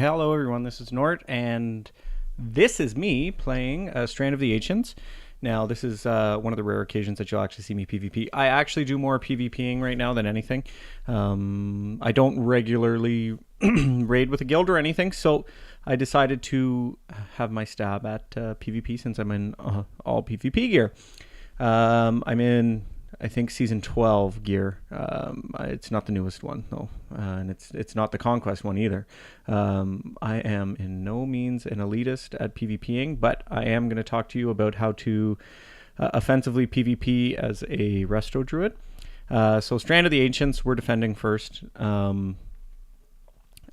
Hello everyone, this is Nort, and this is me playing Strand of the Ancients. Now, this is one of the rare occasions that you'll actually see me PvP. I actually do more PvPing right now than anything. I don't regularly raid with a guild or anything, so I decided to have my stab at PvP since I'm in all PvP gear. I'm in, I think, season 12 gear. It's not the newest one though, and it's not the conquest one either. I am in no means an elitist at PvPing, but I am going to talk to you about how to offensively PvP as a resto druid. So Strand of the Ancients, we're defending first.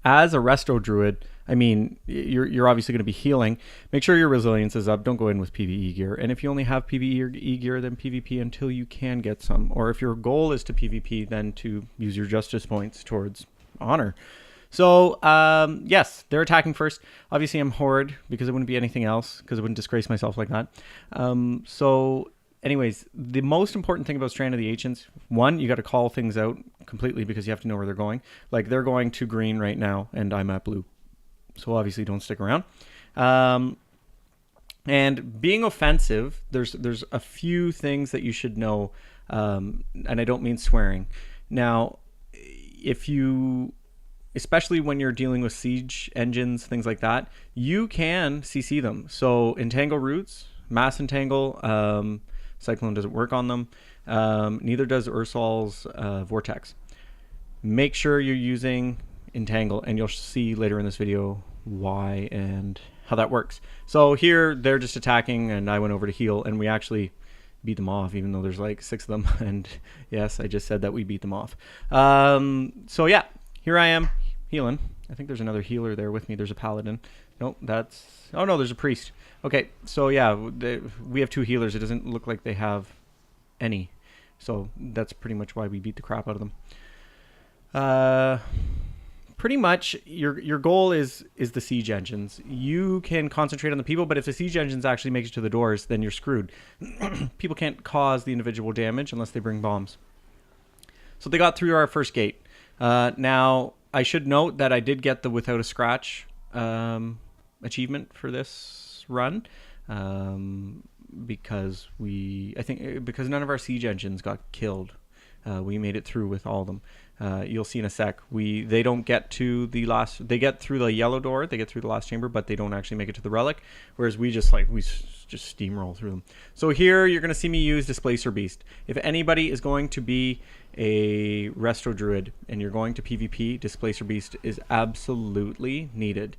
As a resto druid, I mean, you're obviously going to be healing. Make sure your resilience is up. Don't go in with PvE gear. And if you only have PvE gear, then PvP until you can get some. Or if your goal is to PvP, then to use your justice points towards honor. So, yes, they're attacking first. Obviously, I'm Horde because it wouldn't be anything else, because I wouldn't disgrace myself like that. Anyways, the most important thing about Strand of the Ancients, one, you got to call things out completely because you have to know where they're going. Like, they're going to green right now, and I'm at blue. So obviously don't stick around. And being offensive, there's a few things that you should know, and I don't mean swearing. Now, especially when you're dealing with siege engines, things like that, you can CC them. So entangle roots, mass entangle, Cyclone doesn't work on them. Neither does Ursol's Vortex. Make sure you're using entangle, and you'll see later in this video why and how that works. So here they're just attacking, and I went over to heal, and we actually beat them off, even though there's like 6 of them. And yes, I just said that we beat them off. So yeah, here I am healing. I think there's another healer there with me. There's a paladin. Nope, oh no, there's a priest. Okay, so yeah, we have 2 healers. It doesn't look like they have any, so that's pretty much why we beat the crap out of them. Pretty much your goal is the siege engines. You can concentrate on the people, but if the siege engines actually make it to the doors, then you're screwed. People can't cause the individual damage unless they bring bombs. So they got through our first gate. Now, I should note that I did get the without a scratch achievement for this run, because none of our siege engines got killed. We made it through with all of them. You'll see in a sec. They don't get to the last. They get through the yellow door. They get through the last chamber, but they don't actually make it to the relic. Whereas we just steamroll through them. So here you're going to see me use Displacer Beast. If anybody is going to be a resto druid and you're going to PvP, Displacer Beast is absolutely needed.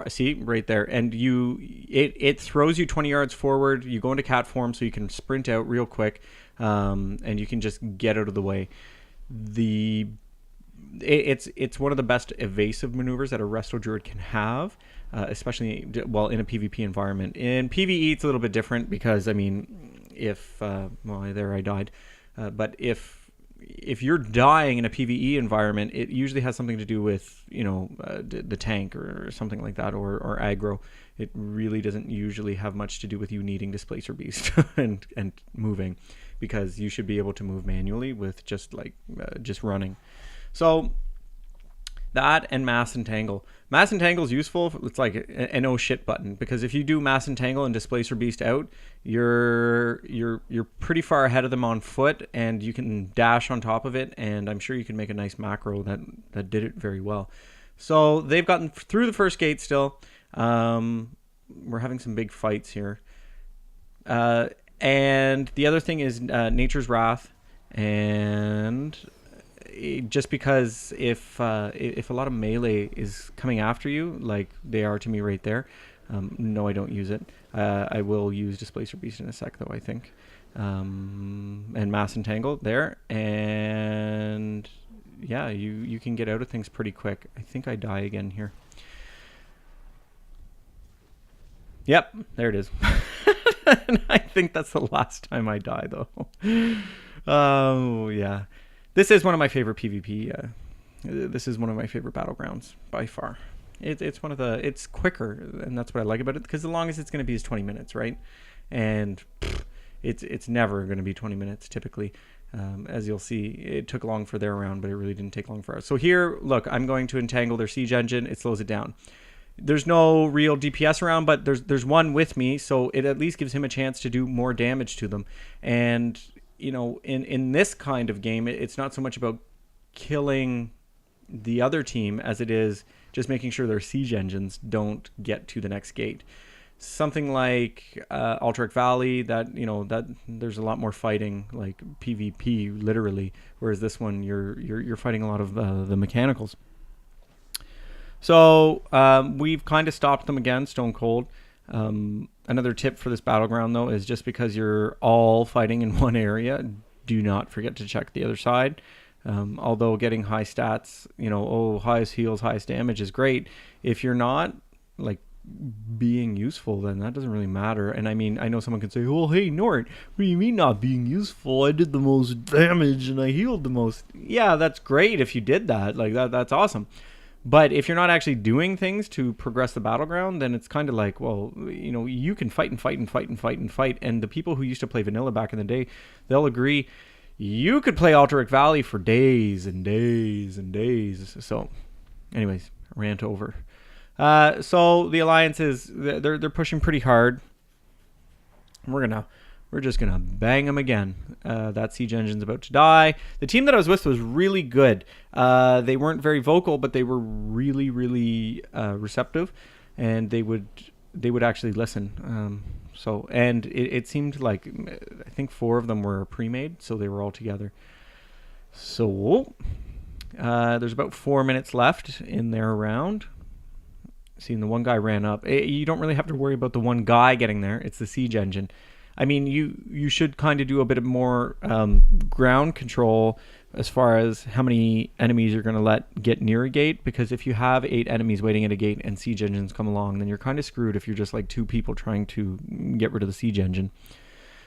See right there, and it throws you 20 yards forward. You go into cat form, so you can sprint out real quick, and you can just get out of the way. It's one of the best evasive maneuvers that a resto druid can have, especially in a PvP environment. In PvE, it's a little bit different because, I mean, there I died, but if you're dying in a PvE environment, it usually has something to do with the tank or something like that, or aggro. It really doesn't usually have much to do with you needing Displacer Beast and moving, because you should be able to move manually with just running. So that and mass entangle. Mass entangle is useful. It's like an oh shit button, because if you do mass entangle and Displacer Beast out, you're pretty far ahead of them on foot, and you can dash on top of it, and I'm sure you can make a nice macro that did it very well. So they've gotten through the first gate still. We're having some big fights here. And the other thing is Nature's Wrath, and just because if a lot of melee is coming after you, like they are to me right there, no, I don't use it. I will use Displacer Beast in a sec, though, I think, and Mass Entangle there, and yeah, you can get out of things pretty quick. I think I die again here. Yep, there it is. And I think that's the last time I die, though. Oh, yeah. This is one of my favorite PvP. This is one of my favorite battlegrounds by far. It's quicker, and that's what I like about it, because the longest it's going to be is 20 minutes, right? And it's never going to be 20 minutes typically. As you'll see, it took long for their round, but it really didn't take long for us. So here, look, I'm going to entangle their siege engine. It slows it down. There's no real DPS around, but there's one with me, so it at least gives him a chance to do more damage to them. And, you know, in this kind of game, it's not so much about killing the other team as it is just making sure their siege engines don't get to the next gate. Something like Alterac Valley, that, you know, that there's a lot more fighting, like PvP literally, whereas this one you're fighting a lot of the mechanicals. So we've kind of stopped them again, stone cold. Another tip for this battleground though is just because you're all fighting in one area, do not forget to check the other side. Although getting high stats, you know, highest heals, highest damage is great. If you're not like being useful, then that doesn't really matter. And I mean, I know someone can say, well, hey Nort, what do you mean not being useful? I did the most damage and I healed the most. Yeah, that's great if you did that. Like that's awesome. But if you're not actually doing things to progress the battleground, then it's kind of like, well, you know, you can fight and fight and fight and fight and fight. And the people who used to play vanilla back in the day, they'll agree you could play Alterac Valley for days and days and days. So anyways, rant over. So the Alliance is, they're pushing pretty hard. We're just gonna bang them again. That siege engine's about to die. The team that I was with was really good. They weren't very vocal, but they were really, really receptive, and they would actually listen. And it seemed like I think 4 of them were pre-made, so they were all together. So there's about 4 minutes left in their round. Seeing the one guy ran up. You don't really have to worry about the one guy getting there. It's the siege engine. I mean, you should kind of do a bit of more ground control as far as how many enemies you're going to let get near a gate, because if you have 8 enemies waiting at a gate and siege engines come along, then you're kind of screwed if you're just like 2 people trying to get rid of the siege engine.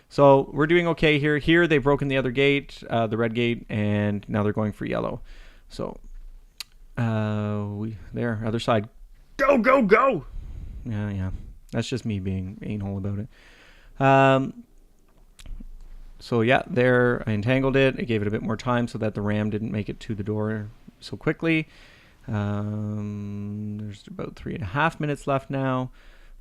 So we're doing okay here. Here they've broken the other gate, the red gate, and now they're going for yellow. So there, other side. Go, go, go! Yeah. That's just me being anal about it. So yeah, there I entangled it. I gave it a bit more time so that the ram didn't make it to the door so quickly. There's about 3.5 minutes left now.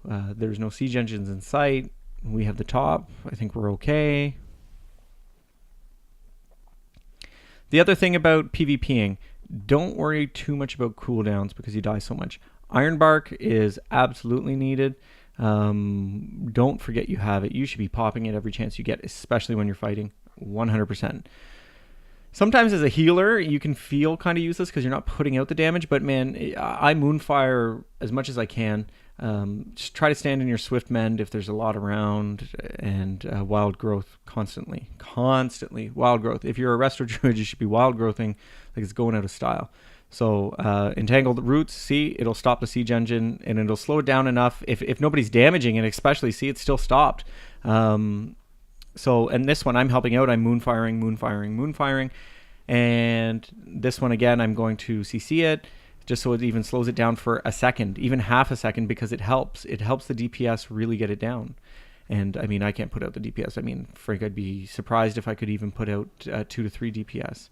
There's no siege engines in sight. We have the top. I think we're okay. The other thing about PvPing, don't worry too much about cooldowns because you die so much. Iron Bark is absolutely needed. Don't forget you have it. You should be popping it every chance you get, especially when you're fighting. 100%. Sometimes as a healer, you can feel kind of useless because you're not putting out the damage, but man, I moonfire as much as I can. Just try to stand in your swift mend if there's a lot around, and wild growth constantly. Wild growth. If you're a resto druid, you should be wild growthing like it's going out of style. So entangle the roots, see, it'll stop the siege engine, and it'll slow it down enough if nobody's damaging it, especially, see, it's still stopped. So, and this one I'm helping out, I'm moonfiring, and this one again, I'm going to CC it, just so it even slows it down for a second, even half a second, because it helps the DPS really get it down. And I mean, I can't put out the DPS. I mean, Frank, I'd be surprised if I could even put out 2 to 3 DPS.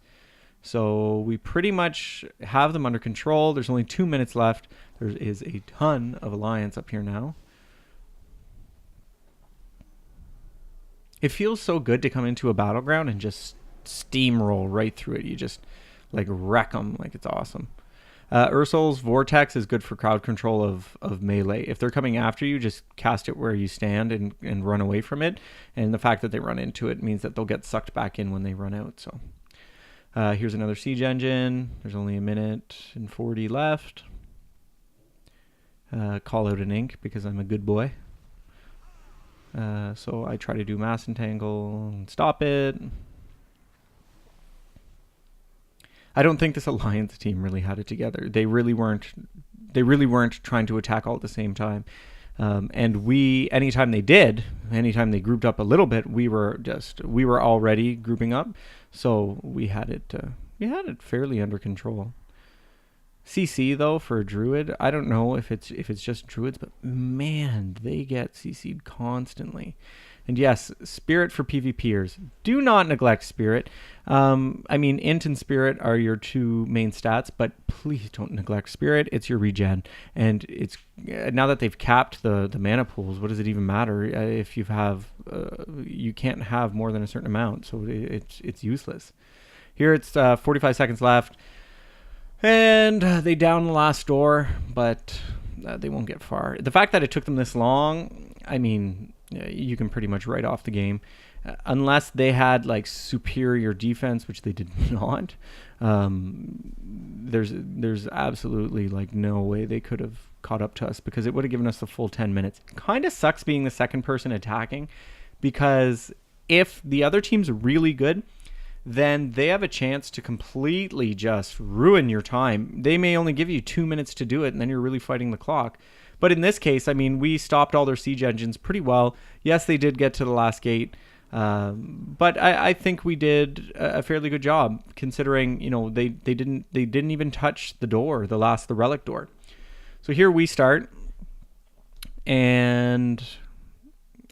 So we pretty much have them under control. There's only 2 minutes left. There is a ton of Alliance up here now. It feels so good to come into a battleground and just steamroll right through it. You just like wreck them like it's awesome. Ursul's Vortex is good for crowd control of melee. If they're coming after you, just cast it where you stand and run away from it. And the fact that they run into it means that they'll get sucked back in when they run out. So here's another siege engine. There's only 1:40 left. Call out an ink because I'm a good boy. So I try to do mass entangle and stop it. I don't think this Alliance team really had it together. They really weren't trying to attack all at the same time. And anytime they grouped up a little bit, we were already grouping up. So we had it fairly under control. CC though for a druid, I don't know if it's just druids, but man, they get CC'd constantly. And yes, spirit for PvPers. Do not neglect spirit. I mean, int and spirit are your two main stats, but please don't neglect spirit. It's your regen, and it's now that they've capped the mana pools. What does it even matter if you have you can't have more than a certain amount, so it's useless. Here it's 45 seconds left. And they down the last door, but they won't get far. The fact that it took them this long, I mean, you can pretty much write off the game. Unless they had like superior defense, which they did not. There's absolutely like no way they could have caught up to us, because it would have given us the full 10 minutes. Kind of sucks being the second person attacking, because if the other team's really good, then they have a chance to completely just ruin your time. They may only give you 2 minutes to do it, and then you're really fighting the clock. But in this case, I mean, we stopped all their siege engines pretty well. Yes, they did get to the last gate, but I think we did a fairly good job, considering, you know, they didn't even touch the door, the relic door. So here we start, and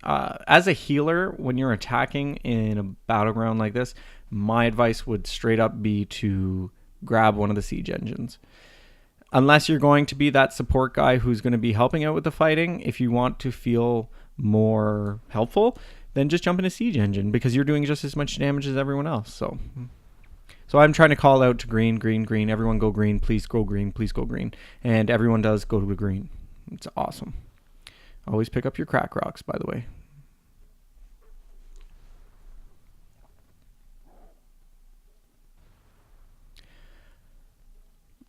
as a healer, when you're attacking in a battleground like this, my advice would straight up be to grab one of the siege engines. Unless you're going to be that support guy who's going to be helping out with the fighting, if you want to feel more helpful, then just jump in a siege engine, because you're doing just as much damage as everyone else. So I'm trying to call out to green, green, green. Everyone go green, please go green, please go green. And everyone does go to green. It's awesome. Always pick up your crack rocks, by the way.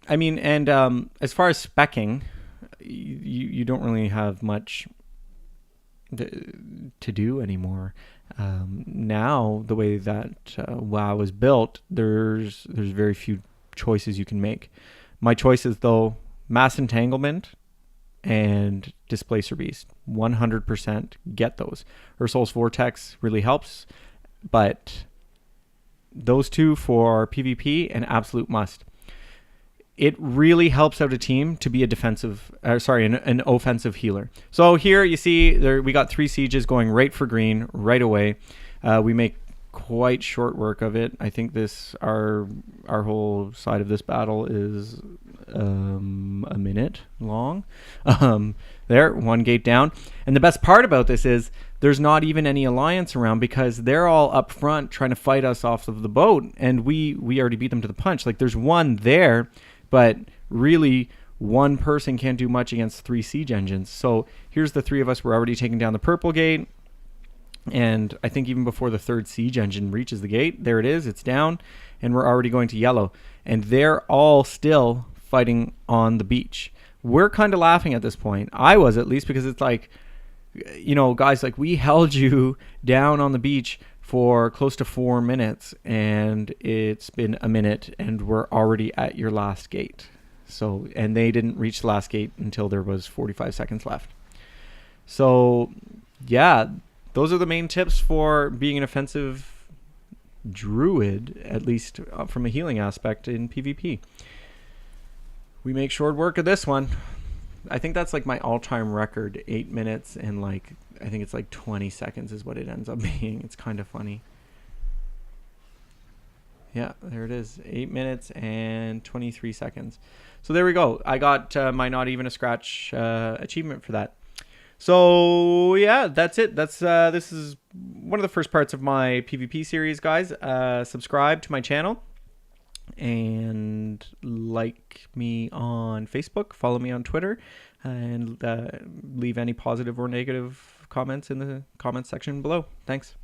I mean, and as far as speccing, you don't really have much to do anymore. Now, the way that WoW is built, there's very few choices you can make. My choices, though, mass entanglement and displacer beast. 100% get those. Ursol's Vortex really helps, but those two for PvP, an absolute must. It really helps out a team to be a an offensive healer. So here you see we got 3 sieges going right for green right away. We make quite short work of it. I think our whole side of this battle is a minute long. There, 1 gate down. And the best part about this is there's not even any alliance around, because they're all up front trying to fight us off of the boat, and we already beat them to the punch. Like, there's one there, but really one person can't do much against 3 siege engines. So here's the 3 of us. We're already taking down the purple gate, and I think even before the 3rd siege engine reaches the gate, there it is, it's down, and we're already going to yellow, and they're all still fighting on the beach. We're kind of laughing at this point. I was, at least, because it's like, you know, guys, like, we held you down on the beach for close to 4 minutes, and it's been a minute, and we're already at your last gate. So, and they didn't reach the last gate until there was 45 seconds left. So yeah, those are the main tips for being an offensive druid, at least from a healing aspect in PvP. We make short work of this one. I think that's like my all-time record, 8 minutes and like, I think it's like 20 seconds is what it ends up being. It's kind of funny. Yeah, there it is. 8 minutes and 23 seconds. So there we go. I got my not even a scratch achievement for that. So yeah, that's it. That's this is one of the first parts of my PvP series, guys. Subscribe to my channel and like me on Facebook, follow me on Twitter, and leave any positive or negative comments in the comments section below. Thanks.